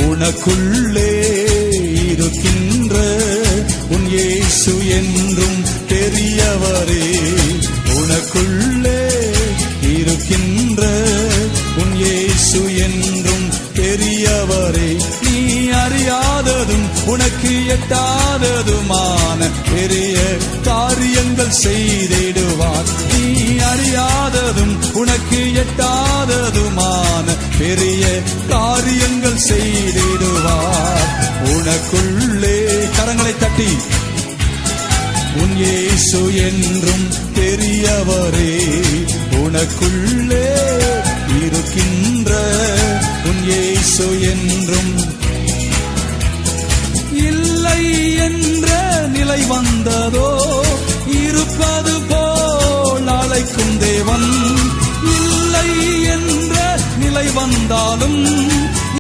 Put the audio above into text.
உனக்குள்ளே இருக்கின்ற உன் இயேசு என்றும் பெரியவரே. உனக்குள்ளே இருக்கின்ற உன் இயேசு என்றும் பெரியவரே. நீ அறியாததும் உனக்கு எட்டாததுமான பெரிய காரியங்கள் செய்திடுவார். நீ அறியாததும் உனக்கு எட்டாததுமான பெரிய காரியங்கள் செய்திடுவார். உனக்குள்ளே கரங்களை தட்டி உன் இயேசு என்றும் பெரியவரே. உனக்குள்ளே இருக்கின்ற உன் இயேசு என்றும். இல்லை என்ற நிலை வந்ததோ இருப்பது போல் அழைக்கும் தேவன். இல்லை என்ற நிலை வந்தாலும்